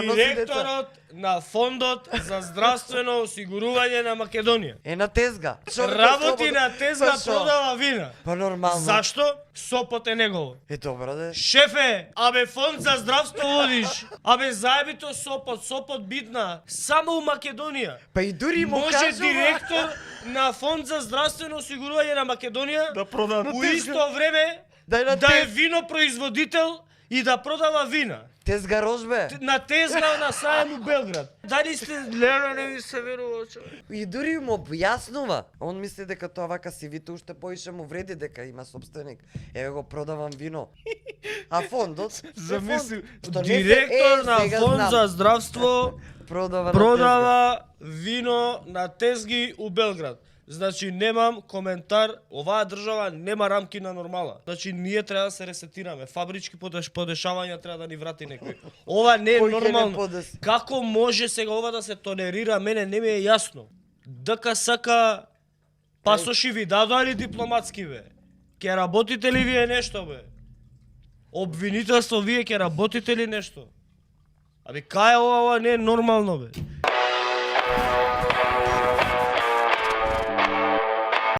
Директорот на Фондот за здравствено осигурување на Македонија. на тезга. Работи на тезга, Па шо? продава вина. Па нормално. Зашто? Сопот е негово. Добро да. Шефе, абе фонд за здравство водиш. Абе заебито Сопот битна. Само у Македонија. Па и дури му Може кажува. директор на фонд за здравствено осигурување на Македонија Да продава у исто време да е винопроизводител и да продава вина. Тезга рожбе. На тезга на саем у Белград. Дали сте леле не ми се верува, човек. И дури му објаснува. Он мисли дека тоа вака си вите уште поише му вреди дека има собственик. Еве го продавам вино. А фондот? Замисли, Што не се- директор на сега фонд знам. за здравство продава вино на тезги у Белград. Значи немам коментар, оваа држава нема рамки на нормала. Значи ние треба да се ресетираме. Фабрички подешавања треба да ни врати некој. Ова не е Кој ќе не нормално. подеси? Како може сега ова да се толерира, мене не ми е јасно. ДКСК пасоши ви дадоа ли дипломатски бе? Ке работите ли вие нешто бе? Обвинителство вие ке работите ли нешто? Аби кај ова не е нормално бе?